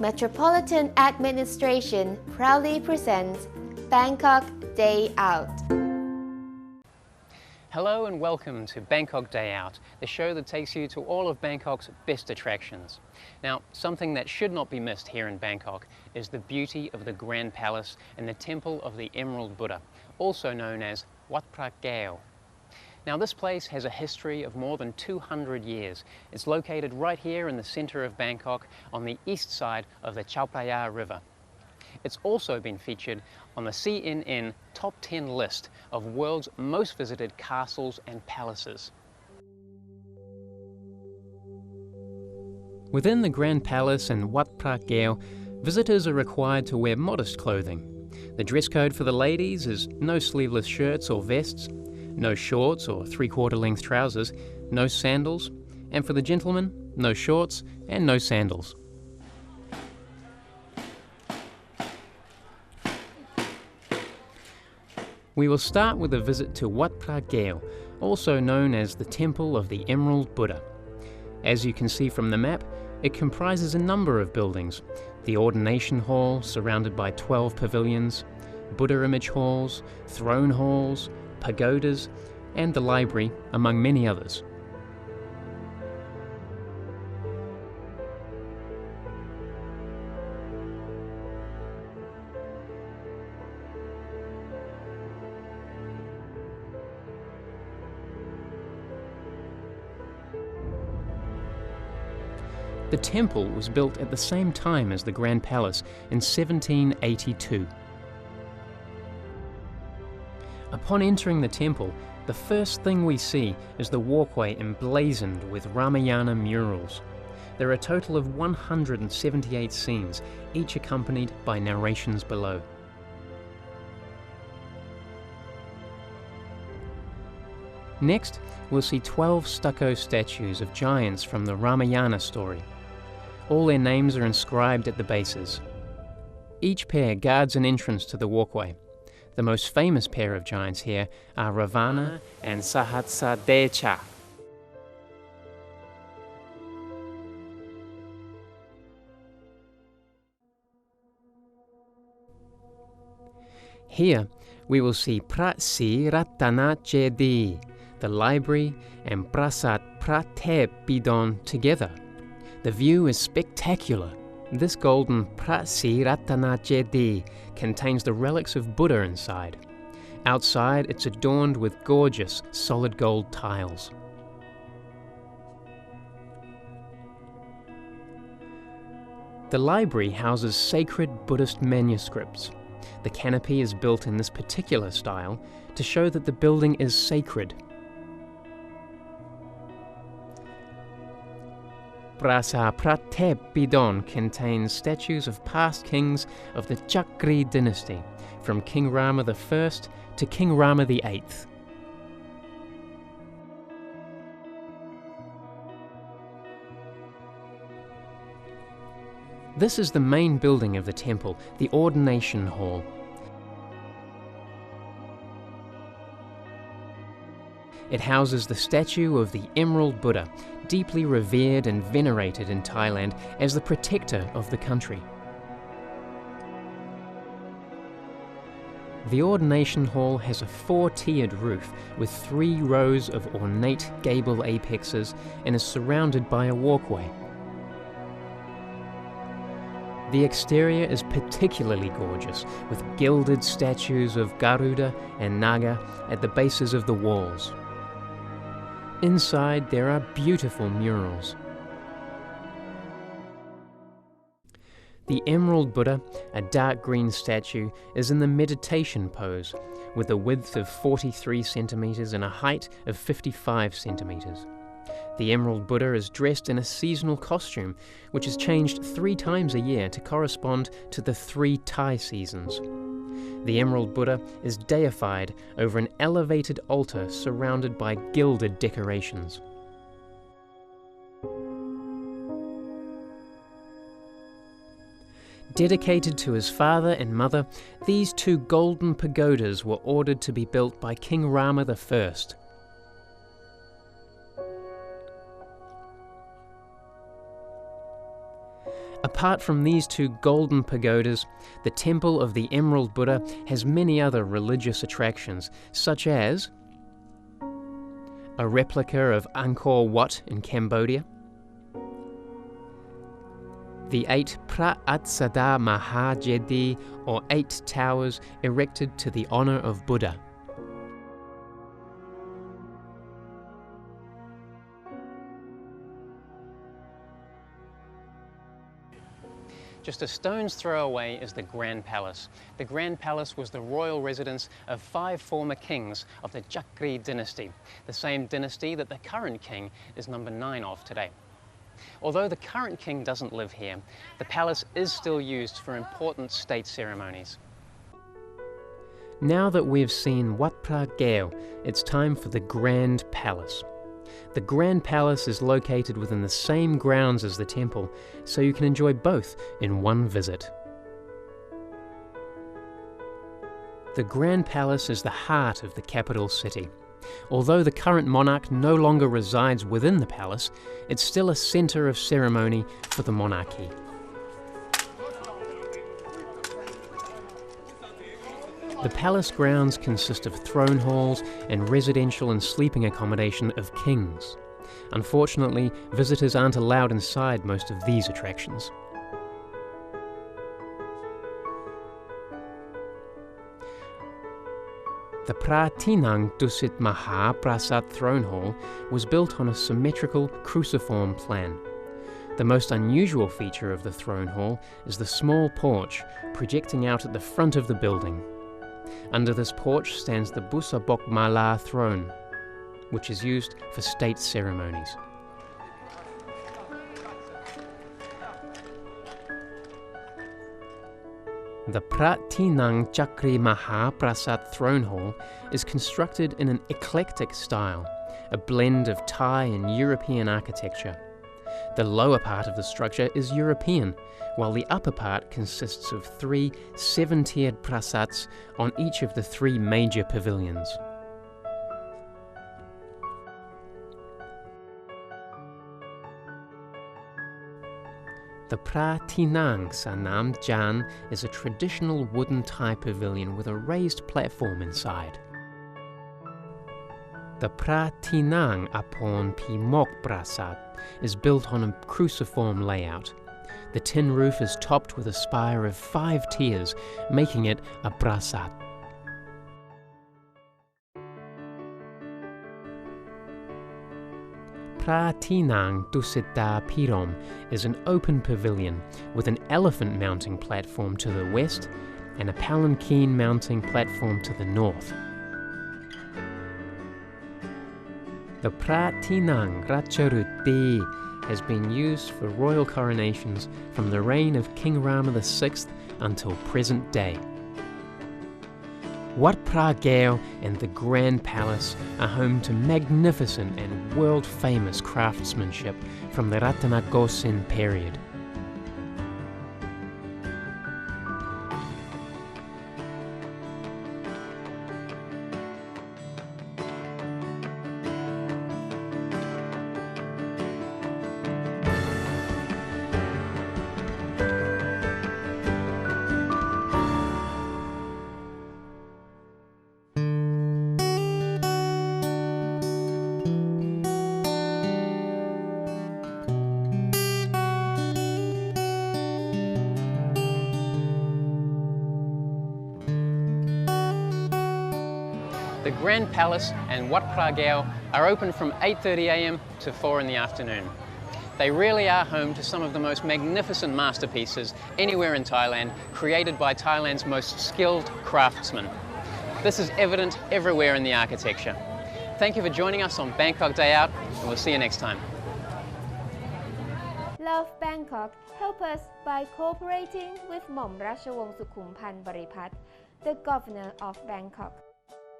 Metropolitan Administration proudly presents Bangkok Day Out. Hello and welcome to Bangkok Day Out, the show that takes you to all of Bangkok's best attractions. Now, something that should not be missed here in Bangkok is the beauty of the Grand Palace and the Temple of the Emerald Buddha, also known as Wat Phra Kaew. Now, this place has a history of more than 200 years. It's located right here in the center of Bangkok on the east side of the Chao Phraya River. It's also been featured on the CNN Top 10 list of world's most visited castles and palaces. Within the Grand Palace and Wat Phra Kaew, visitors are required to wear modest clothing. The dress code for the ladies is no sleeveless shirts or vests, no shorts or three-quarter length trousers, no sandals, and for the gentlemen, no shorts and no sandals. We will start with a visit to Wat Phra Kaew, also known as the Temple of the Emerald Buddha. As you can see from the map, it comprises a number of buildings: the Ordination Hall, surrounded by 12 pavilions, Buddha image halls, throne halls, pagodas, and the library, among many others. The temple was built at the same time as the Grand Palace in 1782. Upon entering the temple, the first thing we see is the walkway emblazoned with Ramayana murals. There are a total of 178 scenes, each accompanied by narrations below. Next, we'll see 12 stucco statues of giants from the Ramayana story. All their names are inscribed at the bases. Each pair guards an entrance to the walkway. The most famous pair of giants here are Ravana and Sahasradecha. Here we will see Phra Sri Ratana Chedi, the library, and Prasat Phra Thep Bidon together. The view is spectacular. This golden Phra Sri Ratana Chedi contains the relics of Buddha inside. Outside, it's adorned with gorgeous solid gold tiles. The library houses sacred Buddhist manuscripts. The canopy is built in this particular style to show that the building is sacred. Prasat Phra Thep Bidon contains statues of past kings of the Chakri dynasty, from King Rama I to King Rama VIII. This is the main building of the temple, the Ordination Hall. It houses the statue of the Emerald Buddha, deeply revered and venerated in Thailand as the protector of the country. The Ordination Hall has a 4-tiered roof with 3 rows of ornate gable apexes and is surrounded by a walkway. The exterior is particularly gorgeous, with gilded statues of Garuda and Naga at the bases of the walls. Inside, there are beautiful murals. The Emerald Buddha, a dark green statue, is in the meditation pose, with a width of 43 centimeters and a height of 55 centimeters. The Emerald Buddha is dressed in a seasonal costume, which is changed 3 times a year to correspond to the 3 Thai seasons. The Emerald Buddha is deified over an elevated altar surrounded by gilded decorations. Dedicated to his father and mother, these 2 golden pagodas were ordered to be built by King Rama I. Apart from these two golden pagodas, the Temple of the Emerald Buddha has many other religious attractions, such as a replica of Angkor Wat in Cambodia, the 8 Praatsada Mahajedi, or 8 towers erected to the honor of Buddha. Just a stone's throw away is the Grand Palace. The Grand Palace was the royal residence of 5 former kings of the Chakri dynasty, the same dynasty that the current king is number 9 of today. Although the current king doesn't live here, the palace is still used for important state ceremonies. Now that we've seen Wat Phra Kaew, it's time for the Grand Palace. The Grand Palace is located within the same grounds as the temple, so you can enjoy both in one visit. The Grand Palace is the heart of the capital city. Although the current monarch no longer resides within the palace, it's still a centre of ceremony for the monarchy. The palace grounds consist of throne halls and residential and sleeping accommodation of kings. Unfortunately, visitors aren't allowed inside most of these attractions. The Pratinang Dusit Maha Prasat throne hall was built on a symmetrical cruciform plan. The most unusual feature of the throne hall is the small porch projecting out at the front of the building. Under this porch stands the Busabok Mala throne, which is used for state ceremonies. The Pratinang Chakri Maha Prasat throne hall is constructed in an eclectic style, a blend of Thai and European architecture. The lower part of the structure is European, while the upper part consists of 3 7-tiered prasats on each of the 3 major pavilions. The Pratinang Sanam Jan is a traditional wooden Thai pavilion with a raised platform inside. The Pratinang Apon Pimok Prasat is built on a cruciform layout. The tin roof is topped with a spire of 5 tiers, making it a prasat. Pratinang Dusita Pirom is an open pavilion with an elephant mounting platform to the west and a palanquin mounting platform to the north. The Pratinang Ratcharuti has been used for royal coronations from the reign of King Rama VI until present day. Wat Phra Kaew and the Grand Palace are home to magnificent and world-famous craftsmanship from the Ratanakosin period. The Grand Palace and Wat Phra Kaew are open from 8:30 a.m. to 4 in the afternoon. They really are home to some of the most magnificent masterpieces anywhere in Thailand, created by Thailand's most skilled craftsmen. This is evident everywhere in the architecture. Thank you for joining us on Bangkok Day Out, and we'll see you next time. Love Bangkok help us by cooperating with Mom Rashawong Sukhumpan Baripat, the Governor of Bangkok.